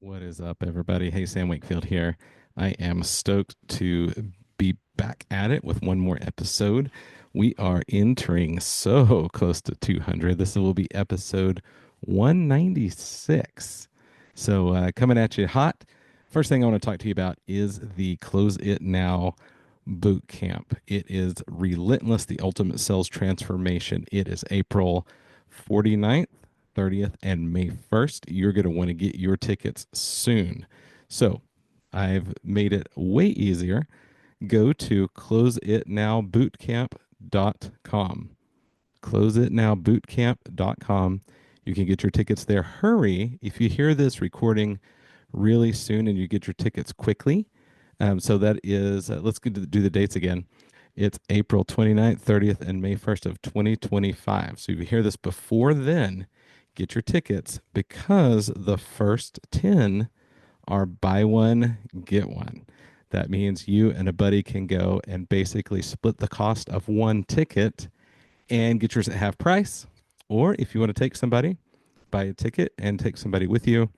What is up, everybody? Hey, Sam Wakefield here. I am stoked to be back at it with one more episode. We are entering so close to 200. This will be episode 196. So, coming at you hot. First thing I want to talk to you about is the Close It Now boot camp. It is relentless, the ultimate sales transformation. It is April 49th, 30th, and May 1st. You're going to want to get your tickets soon. So I've made it way easier. Go to closeitnowbootcamp.com. Closeitnowbootcamp.com. You can get your tickets there. Hurry if you hear this recording really soon and you get your tickets quickly. So that is, let's do the dates again. It's April 29th, 30th, and May 1st of 2025. So if you hear this before then, get your tickets because the first 10 are buy one, get one. That means you and a buddy can go and basically split the cost of one ticket and get yours at half price. Or if you want to take somebody, buy a ticket and take somebody with you.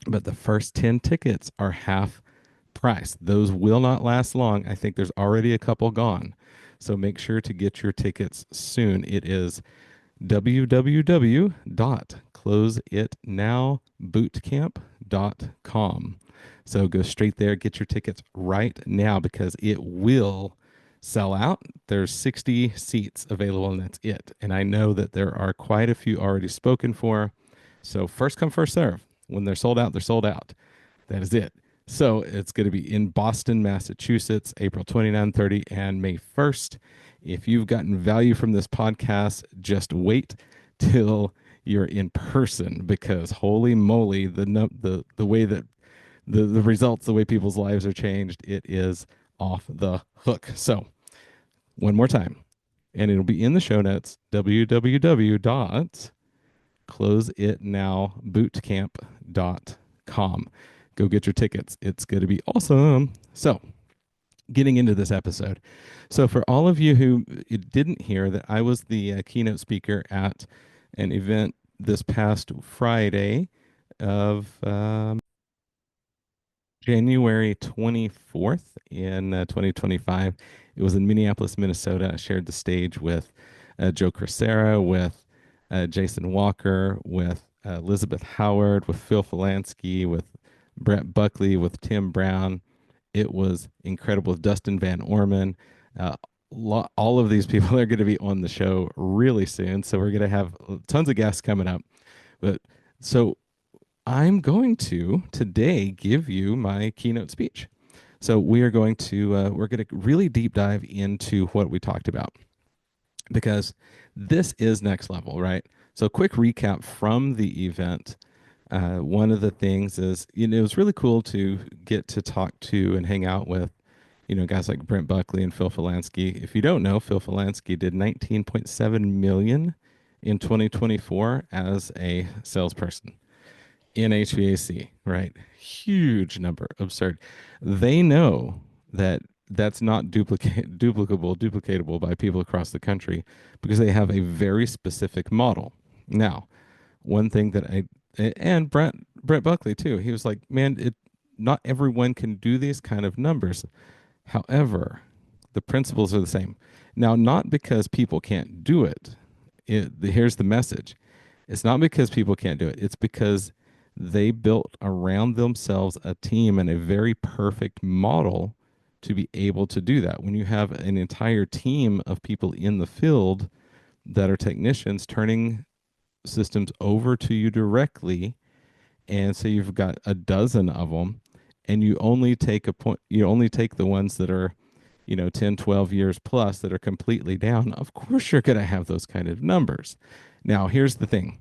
But the first 10 tickets are half price. Those will not last long. I think there's already a couple gone. So make sure to get your tickets soon. It is www.closeitnowbootcamp.com. So go straight there, get your tickets right now because it will sell out. There's 60 seats available and that's it. And I know that there are quite a few already spoken for. So first come, first serve. When they're sold out, they're sold out. That is it. So it's going to be in Boston, Massachusetts, April 29, 30, and May 1st. If you've gotten value from this podcast, just wait till you're in person because holy moly, the way that the results, the way people's lives are changed, it is off the hook. So one more time, and it'll be in the show notes, www.closeitnowbootcamp.com. Go get your tickets. It's going to be awesome. So, getting into this episode. So, for all of you who didn't hear that I was the keynote speaker at an event this past Friday of January 24th in 2025. It was in Minneapolis, Minnesota. I shared the stage with Joe Crisera, with Jason Walker, with Elizabeth Howard, with Phil Falansky, with Brett Buckley, with Tim Brown. It was incredible. Dustin Van Orman. Uh, all of these people are going to be on the show really soon. So we're going to have tons of guests coming up. But so I'm going to today give you my keynote speech. So we're going to really deep dive into what we talked about because this is next level, right? So quick recap from the event. One of the things is, it was really cool to get to talk to and hang out with, guys like Brent Buckley and Phil Falansky. If you don't know, Phil Falansky did 19.7 million in 2024 as a salesperson in HVAC, right? Huge number, absurd. They know that that's not duplicatable by people across the country because they have a very specific model. Now, one thing that and Brett Buckley too, he was like, man, not everyone can do these kind of numbers. However, the principles are the same. Now, not because people can't do it. Here's the message. It's not because people can't do it. It's because they built around themselves a team and a very perfect model to be able to do that. When you have an entire team of people in the field that are technicians turning systems over to you directly, and so you've got a dozen of them, and you only take the ones that are 10, 12 years plus that are completely down. Of course you're going to have those kind of numbers. Now here's the thing,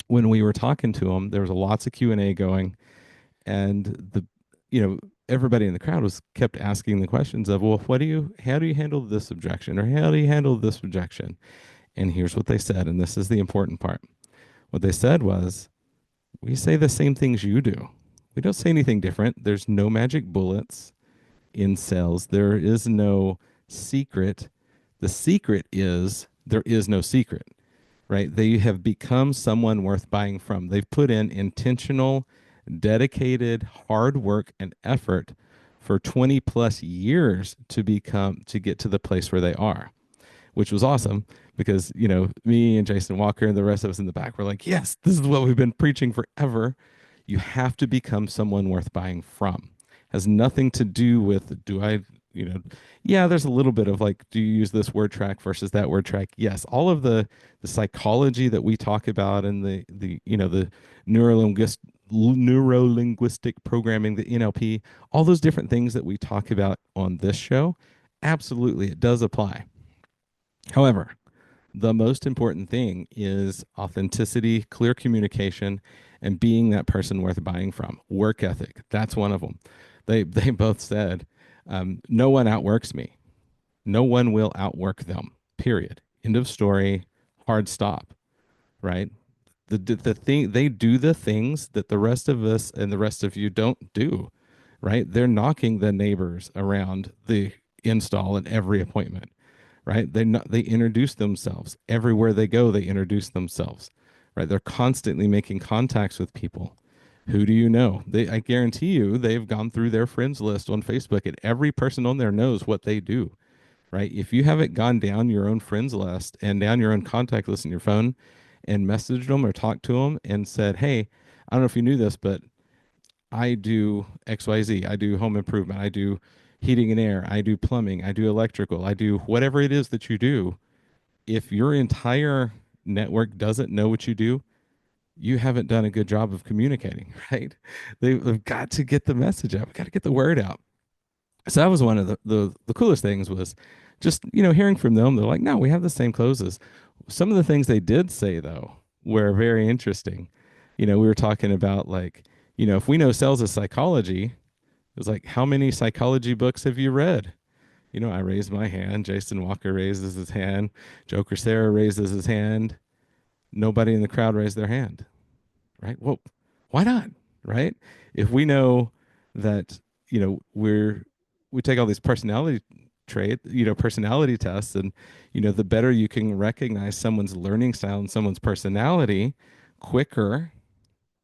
when we were talking to them, there was lots of Q&A going, and everybody in the crowd was kept asking the questions of, well, how do you handle this objection, or how do you handle this objection? And here's what they said, and this is the important part. What they said was, we say the same things you do. We don't say anything different. There's no magic bullets in sales. There is no secret. The secret is there is no secret, right? They have become someone worth buying from. They've put in intentional dedicated hard work and effort for 20 plus years to get to the place where they are, which was awesome because, me and Jason Walker and the rest of us in the back were like, yes, this is what we've been preaching forever. You have to become someone worth buying from. Has nothing to do with, do I, you know, yeah, there's a little bit of like, do you use this word track versus that word track? Yes, all of the psychology that we talk about and the neurolinguistic neurolinguistic programming, the NLP, all those different things that we talk about on this show, absolutely it does apply. However, the most important thing is authenticity, clear communication, and being that person worth buying from. Work ethic, that's one of them. They both said, no one outworks me. No one will outwork them. Period. End of story. Hard stop. Right. The thing they do the things that the rest of us and the rest of you don't do. Right. They're knocking the neighbors around the install at every appointment, right? They introduce themselves everywhere they go. They introduce themselves, right? They're constantly making contacts with people. Who do you know? I guarantee you, they've gone through their friends list on Facebook, and every person on there knows what they do, right? If you haven't gone down your own friends list and down your own contact list in your phone and messaged them or talked to them and said, "Hey, I don't know if you knew this, but I do XYZ. I do home improvement. I do heating and air. I do plumbing. I do electrical. I do whatever it is that you do." If your entire network doesn't know what you do, you haven't done a good job of communicating, right? They've got to get the message out. We've got to get the word out. So that was one of the coolest things was just, hearing from them. They're like, no, we have the same closes. Some of the things they did say, though, were very interesting. We were talking about like, if we know sales is psychology, it was like, how many psychology books have you read? I raised my hand. Jason Walker raises his hand. Joe Sarah raises his hand. Nobody in the crowd raised their hand, right? Well, why not, right? If we know that, we take all these personality tests, and, the better you can recognize someone's learning style and someone's personality quicker,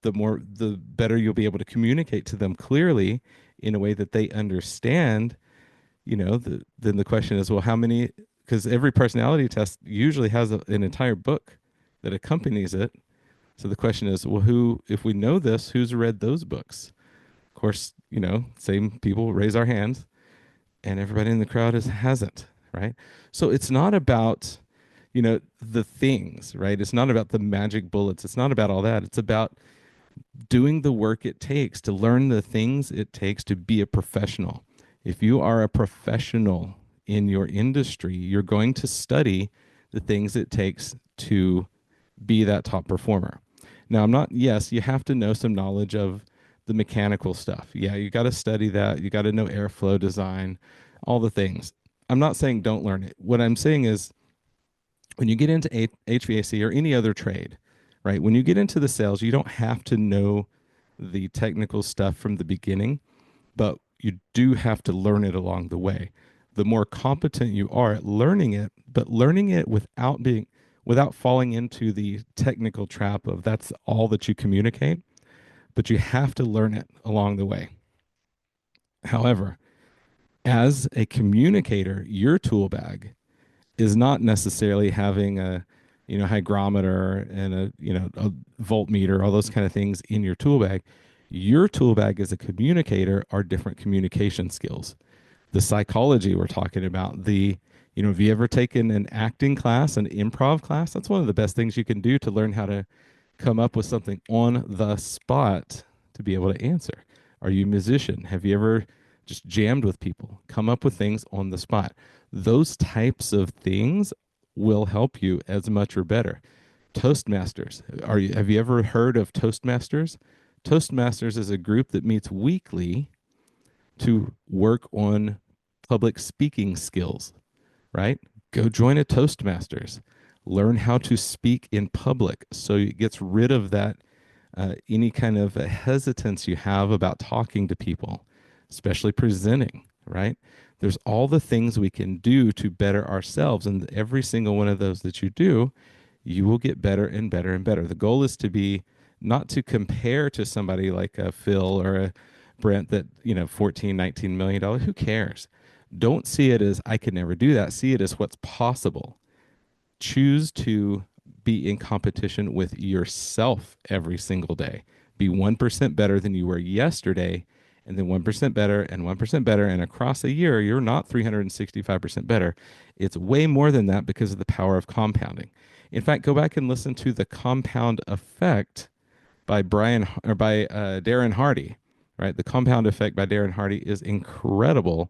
the better you'll be able to communicate to them clearly in a way that they understand. Then the question is, well, how many? Because every personality test usually has an entire book that accompanies it. So the question is, well, if we know this, who's read those books? Of course, same people raise our hands, and everybody in the crowd hasn't, right? So it's not about, the things, right? It's not about the magic bullets. It's not about all that. It's about doing the work it takes to learn the things it takes to be a professional. If you are a professional in your industry, you're going to study the things it takes to be that top performer. Now, yes, you have to know some knowledge of the mechanical stuff. Yeah, you got to study that. You got to know airflow design, all the things. I'm not saying don't learn it. What I'm saying is when you get into HVAC or any other trade, right? When you get into the sales, you don't have to know the technical stuff from the beginning, but you do have to learn it along the way. The more competent you are at learning it, but learning it without falling into the technical trap of that's all that you communicate, but you have to learn it along the way. However, as a communicator, your tool bag is not necessarily having a hygrometer and a voltmeter, all those kind of things in your tool bag. Your tool bag as a communicator are different communication skills. The psychology we're talking about, have you ever taken an acting class, an improv class? That's one of the best things you can do to learn how to come up with something on the spot to be able to answer. Are you a musician? Have you ever just jammed with people? Come up with things on the spot. Those types of things will help you as much or better. Toastmasters. Have you ever heard of Toastmasters? Toastmasters is a group that meets weekly to work on public speaking skills, right? Go join a Toastmasters. Learn how to speak in public so it gets rid of that any kind of hesitance you have about talking to people, especially presenting, right? There's all the things we can do to better ourselves. And every single one of those that you do, you will get better and better and better. The goal is to be not to compare to somebody like a Phil or a Brent that, 14, $19 million. Who cares? Don't see it as I could never do that. See it as what's possible. Choose to be in competition with yourself every single day. Be 1% better than you were yesterday, and then 1% better and 1% better. And across a year, you're not 365% better. It's way more than that because of the power of compounding. In fact, go back and listen to the compound effect by Darren Hardy, right? The compound effect by Darren Hardy is incredible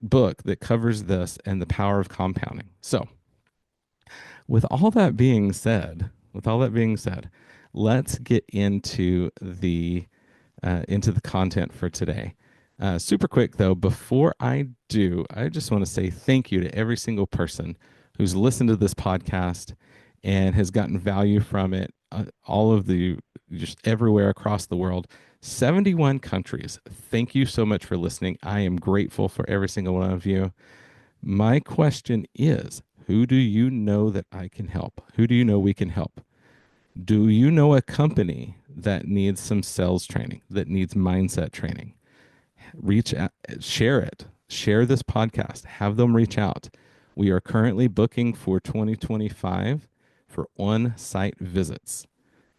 book that covers this and the power of compounding. So, with all that being said, let's get into the content for today. Super quick though, before I do, I just want to say thank you to every single person who's listened to this podcast and has gotten value from it. All of the just everywhere across the world, 71 countries. Thank you so much for listening. I am grateful for every single one of you. My question is, who do you know that I can help? Who do you know we can help? Do you know a company that needs some sales training, that needs mindset training? Reach out, share it, share this podcast, have them reach out. We are currently booking for 2025 for on site visits.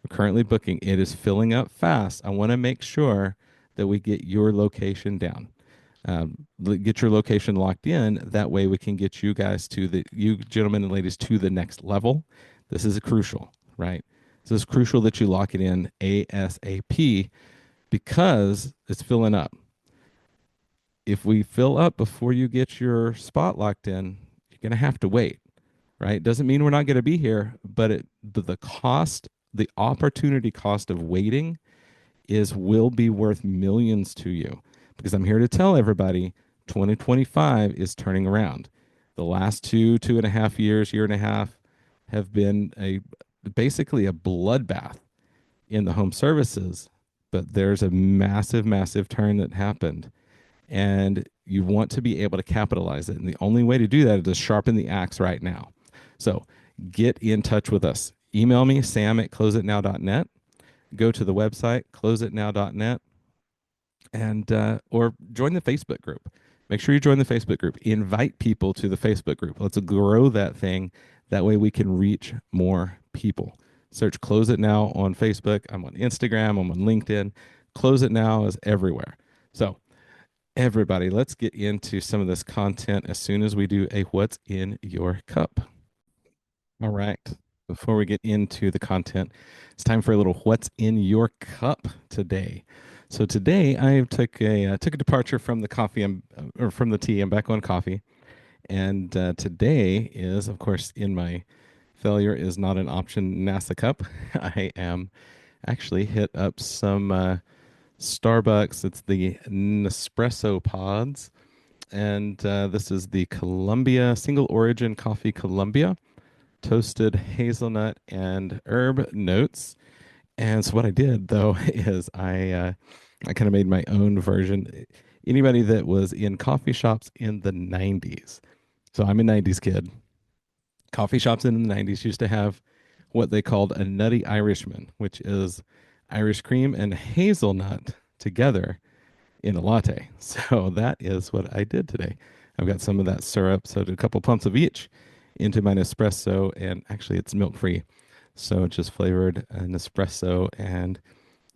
We're currently booking, it is filling up fast. I want to make sure that we get your location down. Get your location locked in. That way we can get you gentlemen and ladies to the next level. This is crucial, right? So it's crucial that you lock it in ASAP because it's filling up. If we fill up before you get your spot locked in, you're going to have to wait, right? Doesn't mean we're not going to be here, but the cost, the opportunity cost of waiting will be worth millions to you because I'm here to tell everybody 2025 is turning around. The last 2.5 years, year and a half have been basically a bloodbath in the home services, but there's a massive, massive turn that happened and you want to be able to capitalize it. And the only way to do that is to sharpen the axe right now. So get in touch with us. Email me, sam@closeitnow.net. Go to the website, closeitnow.net, and or join the Facebook group. Make sure you join the Facebook group. Invite people to the Facebook group. Let's grow that thing. That way we can reach more people. Search Close It Now on Facebook. I'm on Instagram. I'm on LinkedIn. Close It Now is everywhere. So everybody, let's get into some of this content as soon as we do a What's in Your Cup. All right. Before we get into the content, it's time for a little What's in Your Cup today. So today I took a departure from the or from the tea. I'm back on coffee, and today is, of course, in my failure is not an option NASA cup. I am actually hit up some Starbucks. It's the Nespresso pods, and this is the Columbia Single Origin Coffee Columbia toasted hazelnut and herb notes. And so what I did though is I kind of made my own version. Anybody that was in coffee shops in the 90s. So I'm a 90s kid. Coffee shops in the 90s used to have what they called a nutty Irishman, which is Irish cream and hazelnut together in a latte. So that is what I did today. I've got some of that syrup, so I did a couple pumps of each into my Nespresso, and actually it's milk free. So just flavored Nespresso, and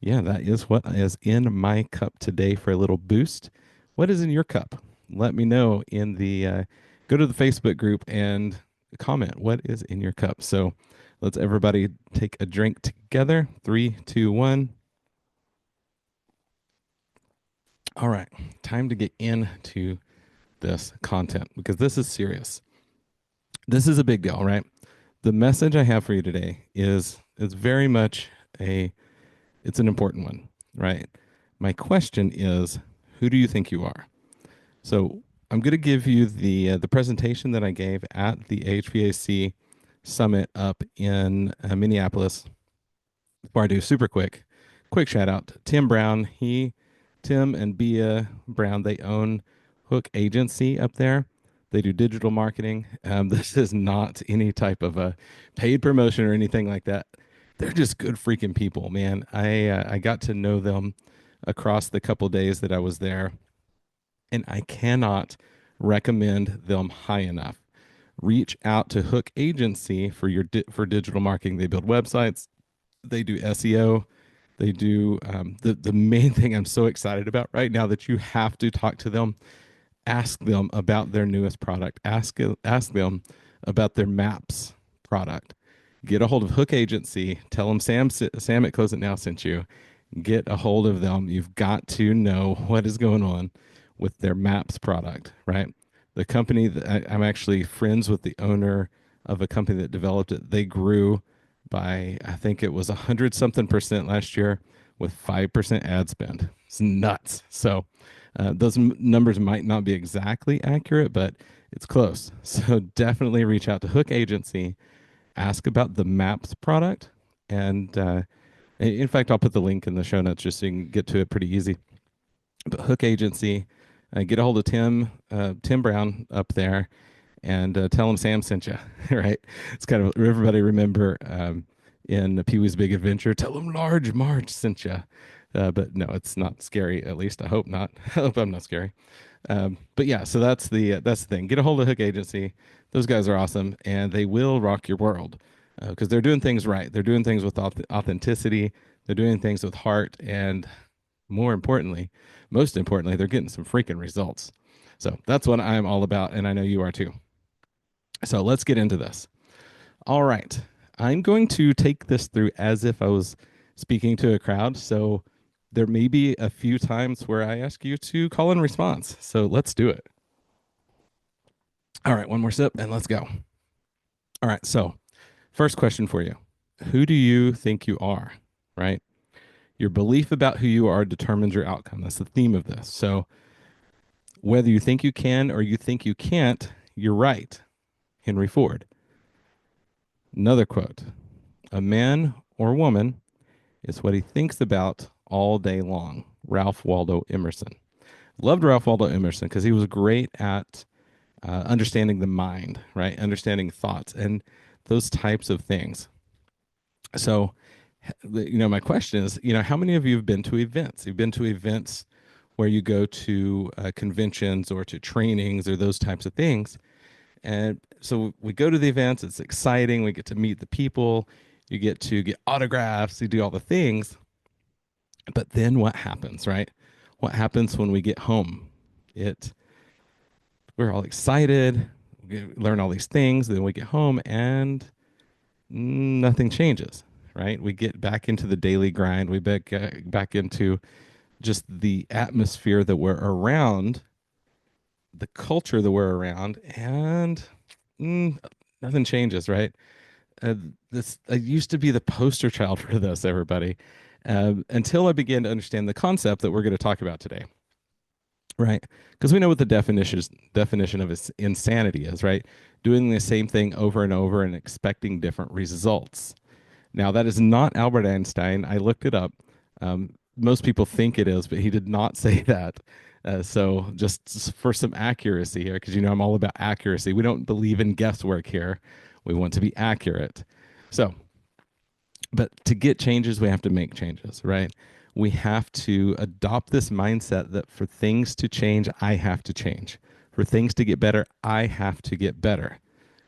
yeah, that is what is in my cup today for a little boost. What is in your cup? Let me know in the go to the Facebook group and comment what is in your cup. So let's everybody take a drink together. 3, 2, 1. All right, time to get into this content because this is serious. This is a big deal, right? The message I have for you today is very much it's an important one, right? My question is, who do you think you are? So I'm going to give you the presentation that I gave at the HVAC summit up in Minneapolis. Before I do, super quick shout out to Tim Brown. Tim and Bia Brown, they own Hook Agency up there. They do digital marketing. This is not any type of a paid promotion or anything like that. they're just good freaking people, man. I got to know them across the couple days that I was there, and I cannot recommend them high enough. Reach out to Hook Agency for for digital marketing. They build websites, they do SEO, they do the main thing I'm so excited about right now that you have to talk to them. Ask them about their newest product. Ask them about their Maps product. Get a hold of Hook Agency. Tell them Sam at Close It Now sent you. Get a hold of them. You've got to know what is going on with their Maps product, right? The company that I'm actually friends with the owner of a company that developed it. They grew by, I think it was 100 something percent last year with 5% ad spend. It's nuts. So those numbers might not be exactly accurate, but it's close. So definitely reach out to Hook Agency, ask about the Maps product, and in fact, I'll put the link in the show notes just so you can get to it pretty easy. But Hook Agency, get a hold of Tim Brown up there, and tell him Sam sent you. Right? It's kind of everybody remember in Pee Wee's Big Adventure. Tell him Large Marge sent you. But no, it's not scary. At least I hope not. I hope I'm not scary. But yeah, so that's the thing. Get a hold of Hook Agency. Those guys are awesome, and they will rock your world because they're doing things right. They're doing things with authenticity. They're doing things with heart, and more importantly, most importantly, they're getting some freaking results. So that's what I'm all about, and I know you are too. So let's get into this. All right, I'm going to take this through as if I was speaking to a crowd. So there may be a few times where I ask you to call and response. So let's do it. All right, one more sip and let's go. All right, so first question for you. Who do you think you are? Right? Your belief about who you are determines your outcome. That's the theme of this. So whether you think you can or you think you can't, you're right. Henry Ford. Another quote. A man or woman is what he thinks about all day long. Ralph Waldo Emerson. Loved Ralph Waldo Emerson because he was great at understanding the mind, right? Understanding thoughts and those types of things. So, my question is, how many of you have been to events? You've been to events where you go to conventions or to trainings or those types of things. And so we go to the events, it's exciting. We get to meet the people, you get to get autographs, you do all the things. But then what happens, right? What happens when we get home? It We're all excited, we learn all these things, then we get home and nothing changes, right? We get back into the daily grind, we back into just the atmosphere that we're around, the culture that we're around, and mm, nothing changes, right? Uh, this I used to be the poster child for this, everybody, until I began to understand the concept that we're going to talk about today, right? Because we know what the definition of insanity is, right? Doing the same thing over and over and expecting different results. Now, that is not Albert Einstein. I looked it up. Most people think it is, but he did not say that. So, just for some accuracy here, because I'm all about accuracy. We don't believe in guesswork here. We want to be accurate. So, but to get changes, we have to make changes, right? We have to adopt this mindset that for things to change, I have to change. For things to get better, I have to get better,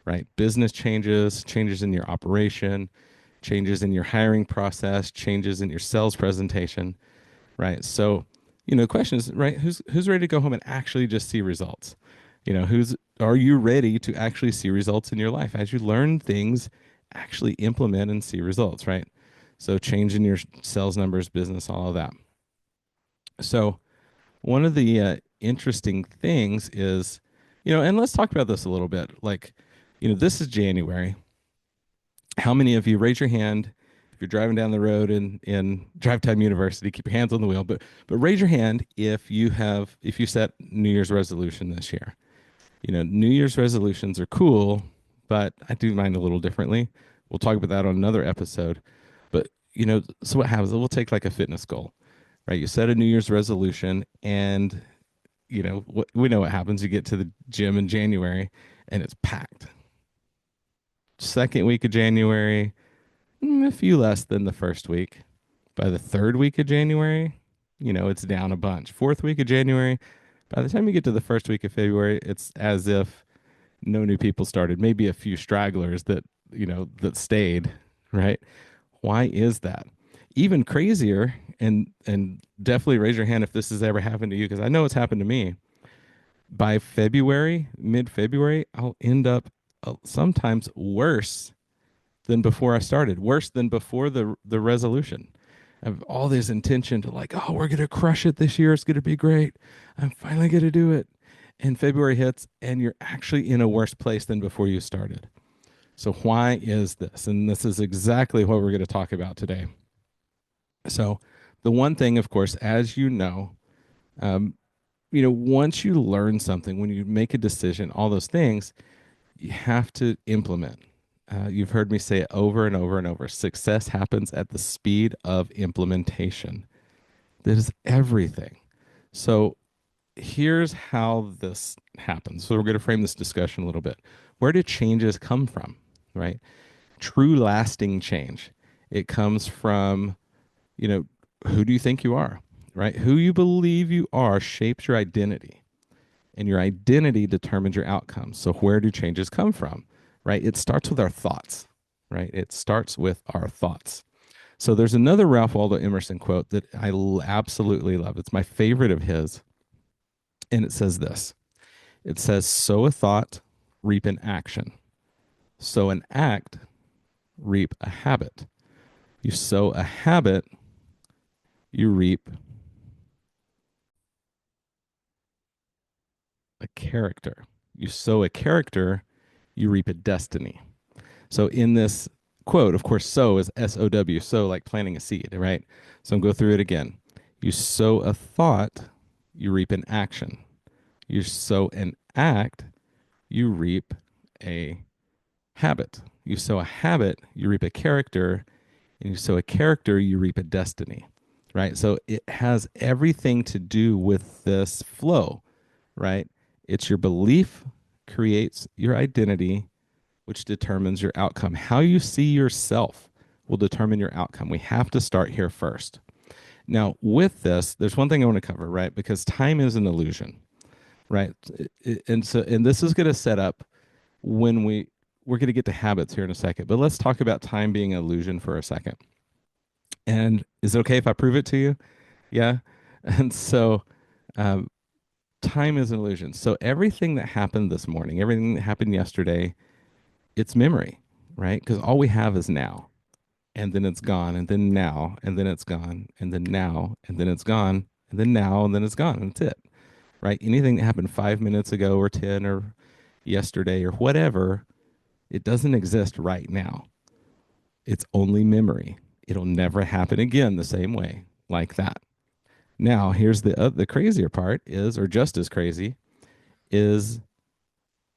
right? Business changes, changes in your operation, changes in your hiring process, changes in your sales presentation, right? So, the question is, right, who's ready to go home and actually just see results? Who's Are you ready to actually see results in your life as you learn things, actually implement and see results, right? So changing your sales numbers, business, all of that. So one of the interesting things is, and let's talk about this a little bit. Like, this is January. How many of you raise your hand if you're driving down the road in Drive Time University? Keep your hands on the wheel, but raise your hand if you set New Year's resolution this year. New Year's resolutions are cool, but I do mine a little differently. We'll talk about that on another episode. But, so what happens? We'll take like a fitness goal, right? You set a New Year's resolution, and, we know what happens. You get to the gym in January, and it's packed. Second week of January, A few less than the first week. By the third week of January, it's down a bunch. Fourth week of January, by the time you get to the first week of February, it's as if no new people started. Maybe a few stragglers that stayed, right? Why is that? Even crazier, and definitely raise your hand if this has ever happened to you, because I know it's happened to me. By February, mid-February, I'll end up sometimes worse than before I started, worse than before the resolution. I have all this intention to like, oh, we're gonna crush it this year. It's gonna be great. I'm finally gonna do it. And February hits, and you're actually in a worse place than before you started. So why is this? And this is exactly what we're going to talk about today. So the one thing, of course, as um, once you learn something, when you make a decision, all those things, you have to implement. You've heard me say it over and over and over. Success happens at the speed of implementation. That is everything. So here's how this happens. So we're going to frame this discussion a little bit. Where do changes come from, right? True lasting change. It comes from, you know, who do you think you are, right? Who you believe you are shapes your identity, and your identity determines your outcomes. So where do changes come from, right? It starts with our thoughts, right? It starts with our thoughts. So there's another Ralph Waldo Emerson quote that absolutely love. It's my favorite of his. And it says this. It says, sow a thought, reap an action. Sow an act, reap a habit. You sow a habit, you reap a character. You sow a character, you reap a destiny. So in this quote, of course, sow is SOW, sow like planting a seed, right? So I'm going to go through it again. You sow a thought, you reap an action. You sow an act, you reap a habit. You sow a habit, you reap a character, and you sow a character, you reap a destiny, right? So it has everything to do with this flow, right? It's your belief creates your identity, which determines your outcome. How you see yourself will determine your outcome. We have to start here first. Now, with this, there's one thing I want to cover, right? Because time is an illusion, right? And this is going to set up when we're going to get to habits here in a second. But let's talk about time being an illusion for a second. And is it okay if I prove it to you? Yeah. And so um, time is an illusion. So everything that happened this morning, everything that happened yesterday, it's memory, right? Because all we have is now. And then it's gone. And then now. And then it's gone. And then now. And then it's gone. And then now. And then it's gone. And that's it, right? Anything that happened 5 minutes ago or 10 or yesterday or whatever, it doesn't exist right now. It's only memory. It'll never happen again the same way like that. Now, here's the crazier part is, or just as crazy, is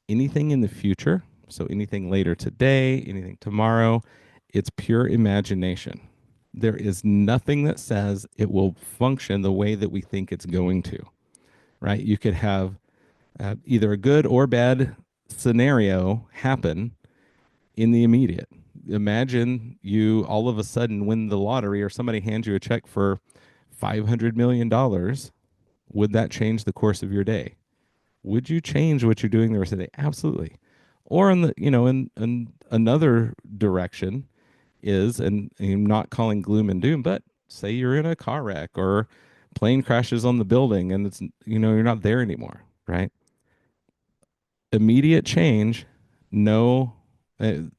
anything in the future. So anything later today, anything tomorrow, it's pure imagination. There is nothing that says it will function the way that we think it's going to, right? You could have either a good or bad scenario happen in the immediate. Imagine you all of a sudden win the lottery or somebody hands you a check for $500 million. Would that change the course of your day? Would you change what you're doing the rest of the day? Absolutely. Or in another direction is, and I'm not calling gloom and doom, but say you're in a car wreck or plane crashes on the building and it's you're not there anymore, right? Immediate change, no,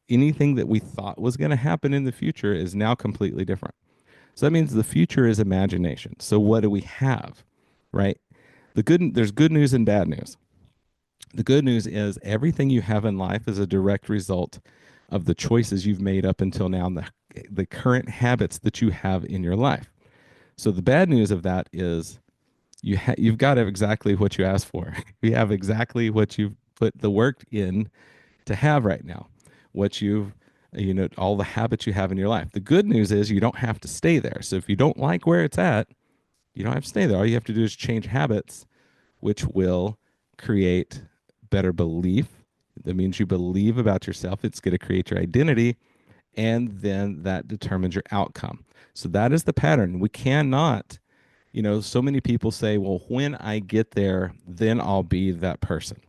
anything that we thought was going to happen in the future is now completely different. So that means the future is imagination. So what do we have, right? There's good news and bad news. The good news is everything you have in life is a direct result of the choices you've made up until now and the current habits that you have in your life. So the bad news of that is you've got exactly what you asked for. You have exactly what you've put the work in to have right now. What you've all the habits you have in your life. The good news is you don't have to stay there. So if you don't like where it's at, you don't have to stay there. All you have to do is change habits, which will create better belief. That means you believe about yourself. It's going to create your identity, and then that determines your outcome. So that is the pattern. We cannot, so many people say, well, when I get there, then I'll be that person.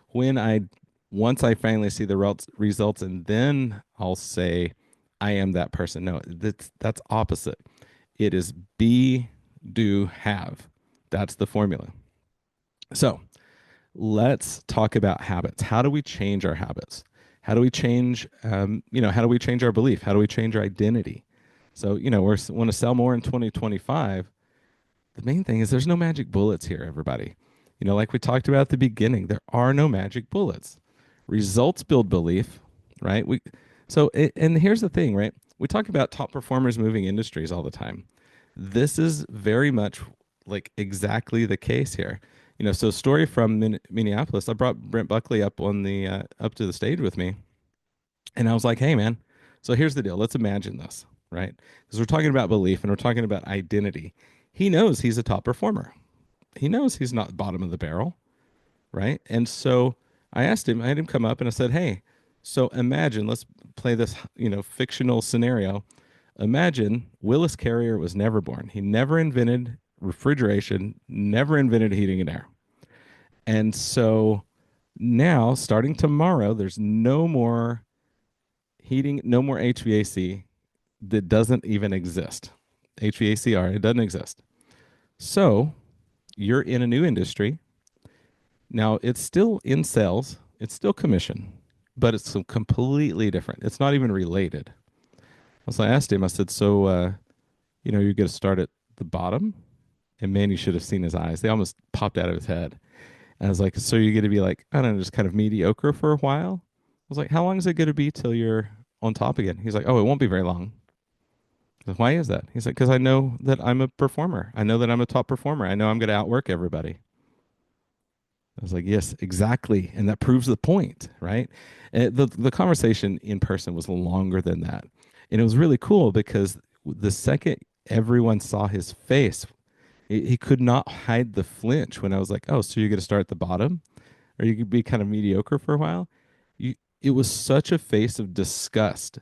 When I, once I finally see the results, and then I'll say, I am that person. No, that's opposite. It is be, do, have. That's the formula. So let's talk about habits. How do we change our habits? How do we change, how do we change our belief? How do we change our identity? So, we want to sell more in 2025. The main thing is there's no magic bullets here, everybody. Like we talked about at the beginning, there are no magic bullets. Results build belief, right? And here's the thing, right? We talk about top performers moving industries all the time. This is very much like exactly the case here. So story from Minneapolis. I brought Brent Buckley up on the up to the stage with me, and I was like, "Hey, man. So here's the deal. Let's imagine this, right? Because we're talking about belief and we're talking about identity. He knows he's a top performer. He knows he's not bottom of the barrel, right? And so I had him come up and I said, "Hey, so imagine, let's play this, fictional scenario. Imagine Willis Carrier was never born. He never invented refrigeration, never invented heating and air. And so now, starting tomorrow, there's no more heating, no more HVAC that doesn't even exist. HVACR, it doesn't exist. So you're in a new industry. Now it's still in sales, it's still commission, but it's completely different. It's not even related. So I asked him, I said, so, you're going to start at the bottom? And man, you should have seen his eyes. They almost popped out of his head. And I was like, so you're going to be like, I don't know, just kind of mediocre for a while? I was like, how long is it going to be till you're on top again? He's like, oh, it won't be very long. I was like, why is that? He's like, because I know that I'm a performer. I know that I'm a top performer. I know I'm going to outwork everybody. I was like, yes, exactly. And that proves the point, right? And the conversation in person was longer than that. And it was really cool because the second everyone saw his face, he could not hide the flinch when I was like, oh, so you're going to start at the bottom? Or you could be kind of mediocre for a while? It was such a face of disgust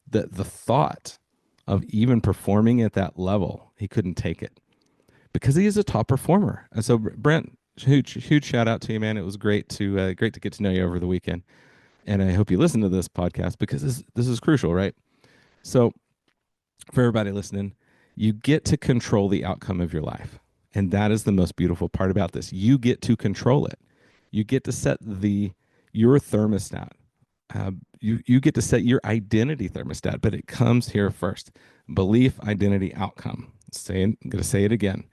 that the thought of even performing at that level, he couldn't take it because he is a top performer. And so, Brent, huge shout out to you, man. It was great to get to know you over the weekend, and I hope you listen to this podcast because this is crucial, right? So, for everybody listening, you get to control the outcome of your life, and that is the most beautiful part about this. You get to control it. You get to set your thermostat. You get to set your identity thermostat, but it comes here first. Belief, identity, outcome. I'm going to say it again.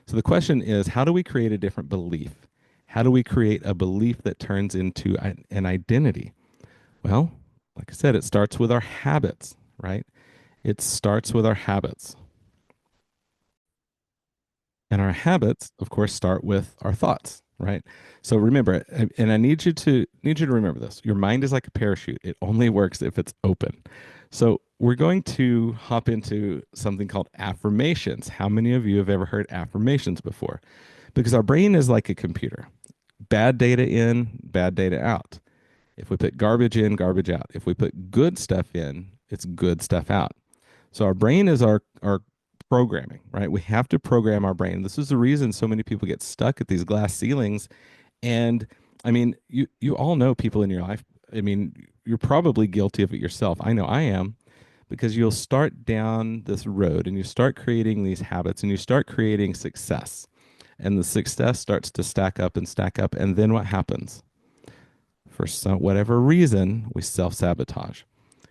So the question is, how do we create a different belief? How do we create a belief that turns into an identity? Well, like I said, it starts with our habits, right? It starts with our habits. And our habits, of course, start with our thoughts, right? So remember, and I need you to remember this. Your mind is like a parachute. It only works if it's open. So we're going to hop into something called affirmations. How many of you have ever heard affirmations before? Because our brain is like a computer. Bad data in, bad data out. If we put garbage in, garbage out. If we put good stuff in, it's good stuff out. So our brain is our programming, right? We have to program our brain. This is the reason so many people get stuck at these glass ceilings. And I mean, you all know people in your life. I mean, you're probably guilty of it yourself. I know I am because you'll start down this road and you start creating these habits and you start creating success. And the success starts to stack up and stack up. And then what happens? For whatever reason, we self sabotage.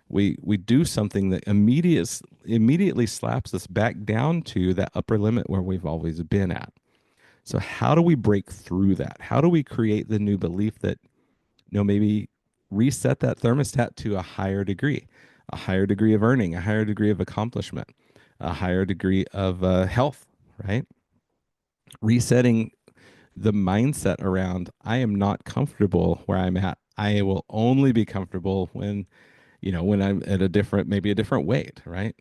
We do something that immediately slaps us back down to that upper limit where we've always been at. So how do we break through that? How do we create the new belief that, maybe reset that thermostat to a higher degree of earning, a higher degree of accomplishment, a higher degree of health, right? Resetting the mindset around I am not comfortable where I'm at. I will only be comfortable when I'm at maybe a different weight, right?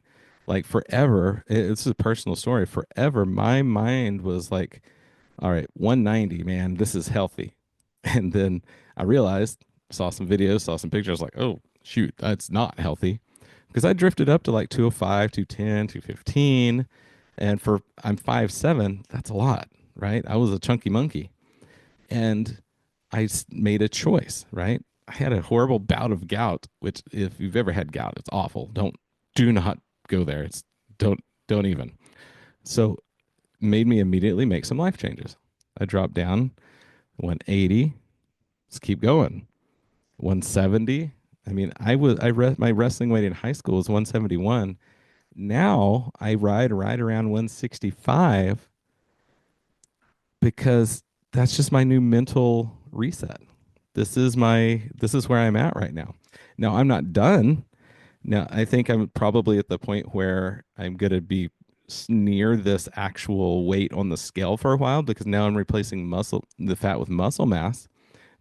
Like forever, it's a personal story. Forever, my mind was like, all right, 190, man, this is healthy. And then I realized, saw some videos, saw some pictures, like, oh, shoot, that's not healthy because I drifted up to like 205, 210, 215. And for I'm 5'7", that's a lot, right? I was a chunky monkey. And made a choice, right? I had a horrible bout of gout, which if you've ever had gout, it's awful. Do not go there. Don't, don't even. So made me immediately make some life changes. I dropped down 180. Let's keep going. 170. I mean, my wrestling weight in high school was 171. Now I ride right around 165 because that's just my new mental reset. This is where I'm at right now. Now I'm not done. Now I think I'm probably at the point where I'm going to be near this actual weight on the scale for a while because now I'm replacing the fat with muscle mass.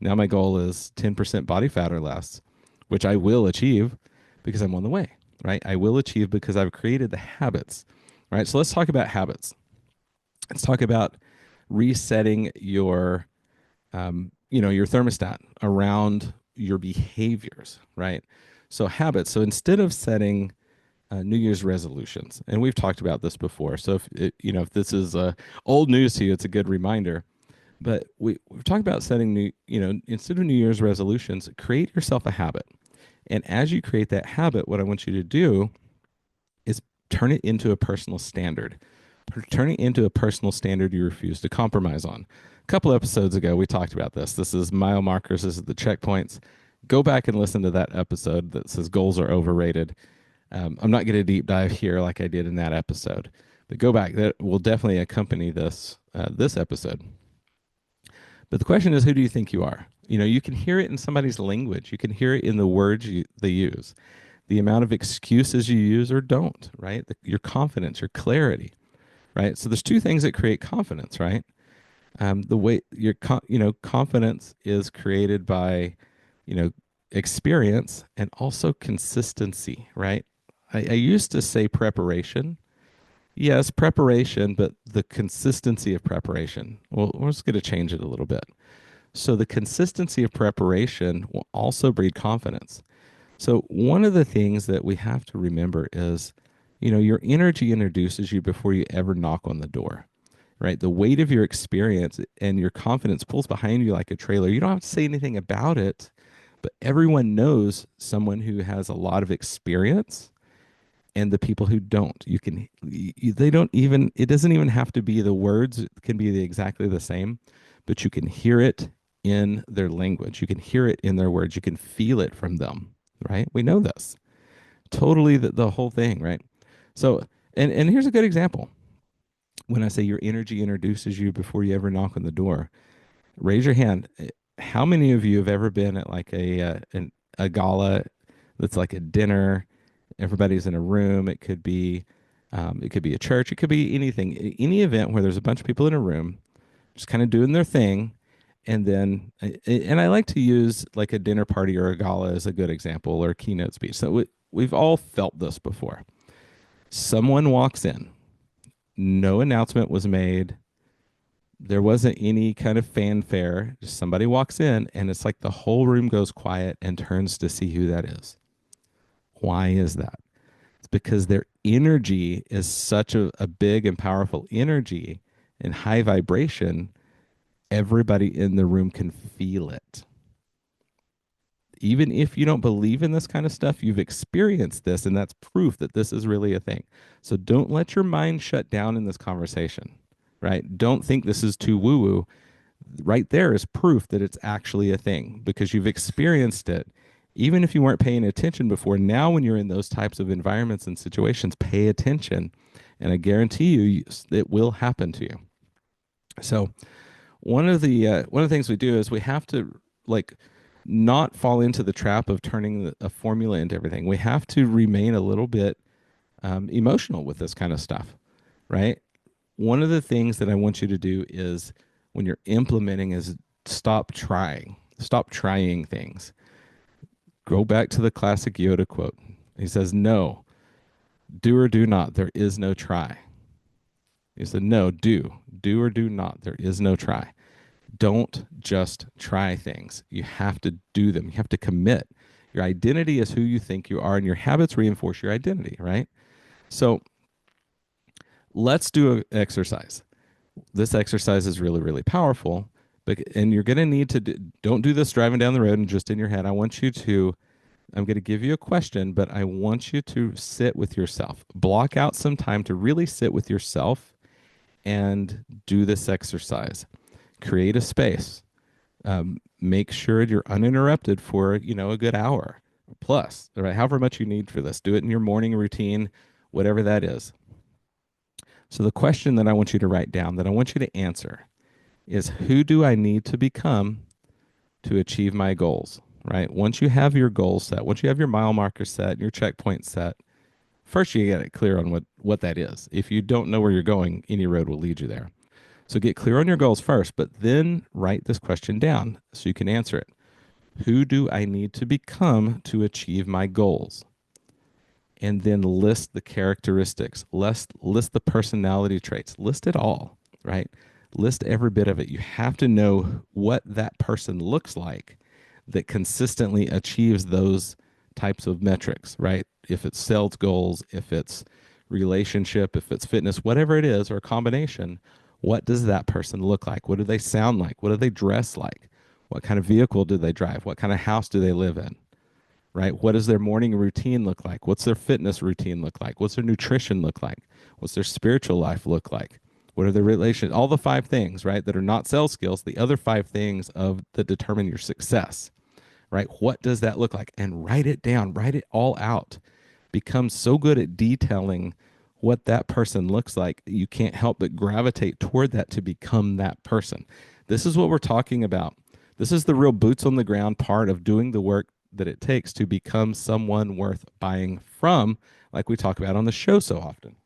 Now my goal is 10% body fat or less, which I will achieve because I'm on the way, right? I will achieve because I've created the habits, right? So let's talk about habits. Let's talk about resetting your thermostat around your behaviors, right? So habits. So instead of setting New Year's resolutions, and we've talked about this before. So if this is old news to you, it's a good reminder. But we've talked about setting instead of New Year's resolutions, create yourself a habit. And as you create that habit, what I want you to do is turn it into a personal standard. Turn it into a personal standard you refuse to compromise on. A couple episodes ago, we talked about this. This is mile markers. This is the checkpoints. Go back and listen to that episode that says goals are overrated. I'm not going to deep dive here like I did in that episode, but go back. That will definitely accompany this episode. But the question is, who do you think you are? You can hear it in somebody's language. You can hear it in the words they use, the amount of excuses you use or don't, right? Your confidence, your clarity, right? So there's two things that create confidence, right? The way confidence is created by, you know, experience and also consistency, right? I used to say preparation. Yes, preparation, but the consistency of preparation. Well, we're just going to change it a little bit. So the consistency of preparation will also breed confidence. So one of the things that we have to remember is, your energy introduces you before you ever knock on the door, right? The weight of your experience and your confidence pulls behind you like a trailer. You don't have to say anything about it, but everyone knows someone who has a lot of experience and the people who don't. They don't even, it doesn't even have to be the words, it can be exactly the same, but you can hear it in their language. You can hear it in their words. You can feel it from them, right? We know this. Totally the whole thing, right? So, and here's a good example. When I say your energy introduces you before you ever knock on the door, raise your hand. How many of you have ever been at like a gala that's like a dinner? Everybody's in a room. It could be a church. It could be anything, any event where there's a bunch of people in a room, just kind of doing their thing. And I like to use like a dinner party or a gala as a good example or a keynote speech. So we've all felt this before. Someone walks in, no announcement was made. There wasn't any kind of fanfare. Just somebody walks in, and it's like the whole room goes quiet and turns to see who that is. Why is that? It's because their energy is such a big and powerful energy and high vibration. Everybody in the room can feel it. Even if you don't believe in this kind of stuff, you've experienced this, and that's proof that this is really a thing. So don't let your mind shut down in this conversation, right? Don't think this is too woo woo. Right there is proof that it's actually a thing because you've experienced it. Even if you weren't paying attention before, now when you're in those types of environments and situations, pay attention. And I guarantee you, it will happen to you. So one of the things we do is we have to like not fall into the trap of turning a formula into everything. We have to remain a little bit emotional with this kind of stuff, right? One of the things that I want you to do is when you're implementing is stop trying things. Go back to the classic Yoda quote. He says, no, do or do not. There is no try. He said, no, do or do not. There is no try. Don't just try things. You have to do them. You have to commit. You Your identity is who you think you are, and your habits reinforce your identity, right? So let's do an exercise. This exercise is really, really powerful. But, and you're going to need to don't do this driving down the road and just in your head. I want you to, I'm going to give you a question, but I want you to sit with yourself. Block out some time to really sit with yourself and do this exercise. Create a space. Make sure you're uninterrupted for, a good hour plus, right? However much you need for this. Do it in your morning routine, whatever that is. So the question that I want you to write down, that I want you to answer, is who do I need to become to achieve my goals, right? Once you have your goals set, once you have your mile marker set, and your checkpoint set, first you get it clear on what that is. If you don't know where you're going, any road will lead you there. So get clear on your goals first, but then write this question down so you can answer it. Who do I need to become to achieve my goals? And then list the characteristics, list the personality traits, list it all, right? List every bit of it. You have to know what that person looks like that consistently achieves those types of metrics, right? If it's sales goals, if it's relationship, if it's fitness, whatever it is, or a combination, what does that person look like? What do they sound like? What do they dress like? What kind of vehicle do they drive? What kind of house do they live in? Right? What does their morning routine look like? What's their fitness routine look like? What's their nutrition look like? What's their spiritual life look like? What are their relations? All the five things, right, that are not sales skills, the other five things of that determine your success, right? What does that look like? And write it down, write it all out. Become so good at detailing what that person looks like, you can't help but gravitate toward that to become that person. This is what we're talking about. This is the real boots on the ground part of doing the work that it takes to become someone worth buying from, like we talk about on the show so often.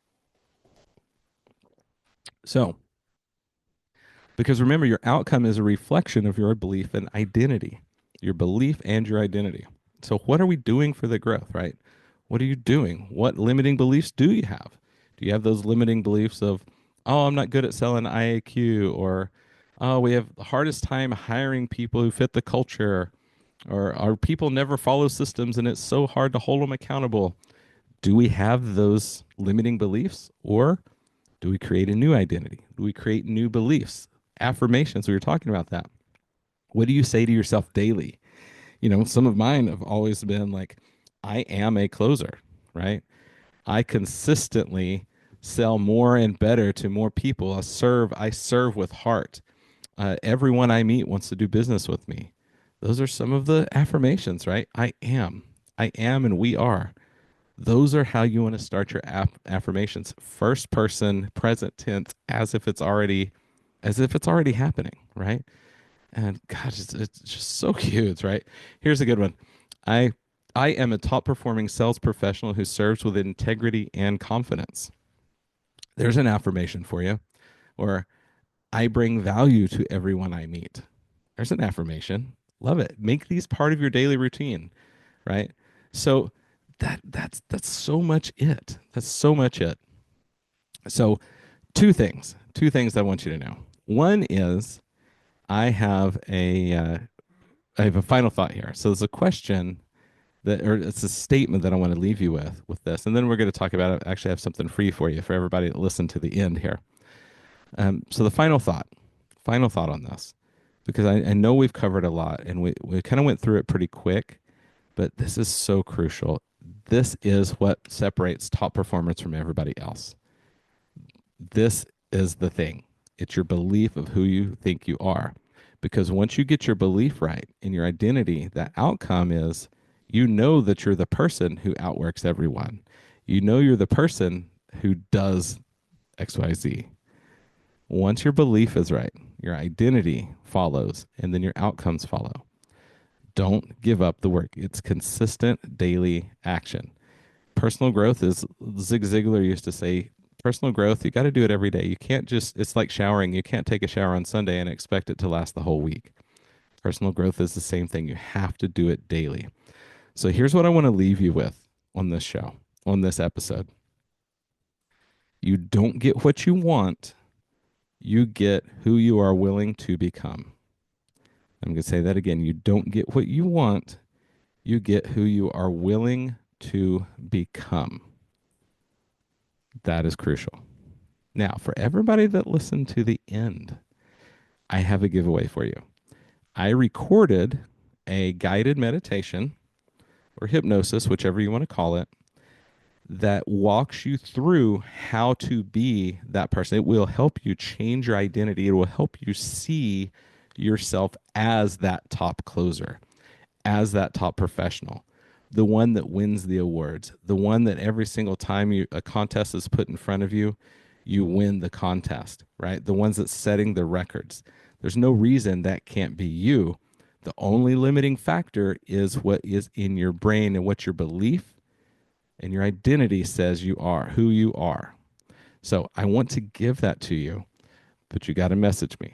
So, because remember, your outcome is a reflection of your belief and identity, your belief and your identity. So, what are we doing for the growth, right? What are you doing? What limiting beliefs do you have? Do you have those limiting beliefs of, oh, I'm not good at selling IAQ, or, oh, we have the hardest time hiring people who fit the culture, or our people never follow systems and it's so hard to hold them accountable? Do we have those limiting beliefs, or do we create a new identity? Do we create new beliefs, affirmations? We were talking about that. What do you say to yourself daily? Some of mine have always been like, I am a closer, right? I consistently sell more and better to more people. I serve with heart. Everyone I meet wants to do business with me. Those are some of the affirmations, right? I am, and we are. Those are how you want to start your affirmations. First person, present tense, as if it's already happening, right? And gosh, it's just so cute, right? Here's a good one. I I am a top performing sales professional who serves with integrity and confidence. There's an affirmation for you. Or I bring value to everyone I meet. There's an affirmation. Love it. Make these part of your daily routine, right? So that's so much it. That's so much it. So two things I want you to know. One is I have a final thought here. So there's a question or it's a statement that I want to leave you with this, and then we're going to talk about it. Actually, I have something free for you for everybody that listened to the end here. So the final thought on this, because I know we've covered a lot and we kind of went through it pretty quick, but this is so crucial. This is what separates top performance from everybody else. This is the thing. It's your belief of who you think you are. Because once you get your belief right in your identity, that outcome is you know that you're the person who outworks everyone. You know you're the person who does XYZ. Once your belief is right, your identity follows, and then your outcomes follow. Don't give up the work. It's consistent daily action. Personal growth is, Zig Ziglar used to say, personal growth, you got to do it every day. You can't just, it's like showering. You can't take a shower on Sunday and expect it to last the whole week. Personal growth is the same thing. You have to do it daily. So here's what I want to leave you with on this show, on this episode. You don't get what you want, you get who you are willing to become. I'm going to say that again. You don't get what you want, You get who you are willing to become. That is crucial. Now, for everybody that listened to the end, I have a giveaway for you. I recorded a guided meditation or hypnosis, whichever you want to call it, that walks you through how to be that person. It will help you change your identity. It will help you see yourself as that top closer, as that top professional, the one that wins the awards, the one that every single time a contest is put in front of you, you win the contest, right? The ones that's setting the records. There's no reason that can't be you. The only limiting factor is what is in your brain and what your belief and your identity says you are, who you are. So I want to give that to you, but you got to message me,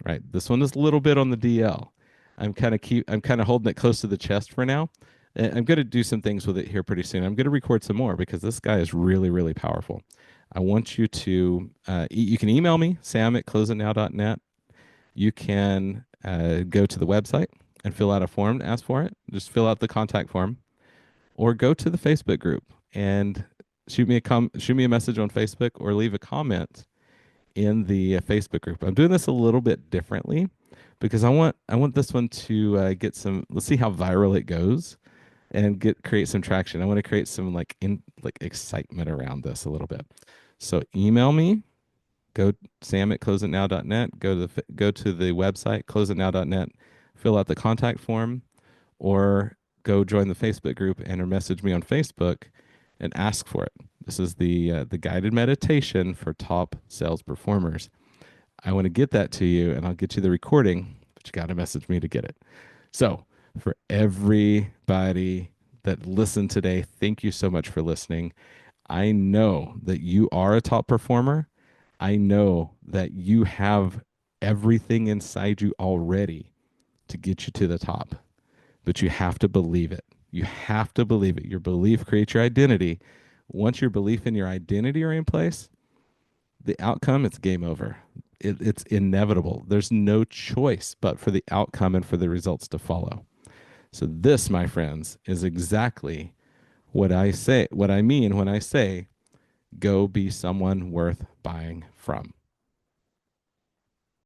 right? This one is a little bit on the DL. I'm kind of holding it close to the chest for now. I'm going to do some things with it here pretty soon. I'm going to record some more because this guy is really, really powerful. I want you to, you can email me, sam@closeitnow.net. You can go to the website and fill out a form to ask for it. Just fill out the contact form or go to the Facebook group and shoot me a message on Facebook or leave a comment in the Facebook group. I'm doing this a little bit differently because I want this one to get some. Let's see how viral it goes and create some traction. I want to create some like excitement around this a little bit. So email me. Go sam@closeitnow.net. Go to the website closeitnow.net. Fill out the contact form, or go join the Facebook group and or message me on Facebook and ask for it. This is the guided meditation for top sales performers. I want to get that to you, and I'll get you the recording, but you got to message me to get it. So, for everybody that listened today, thank you so much for listening. I know that you are a top performer. I know that you have everything inside you already to get you to the top, but you have to believe it. You have to believe it. Your belief creates your identity. Once your belief and your identity are in place, the outcome, it's game over. It's inevitable. There's no choice but for the outcome and for the results to follow. So this, my friends, is exactly what I mean when I say go be someone worth buying from.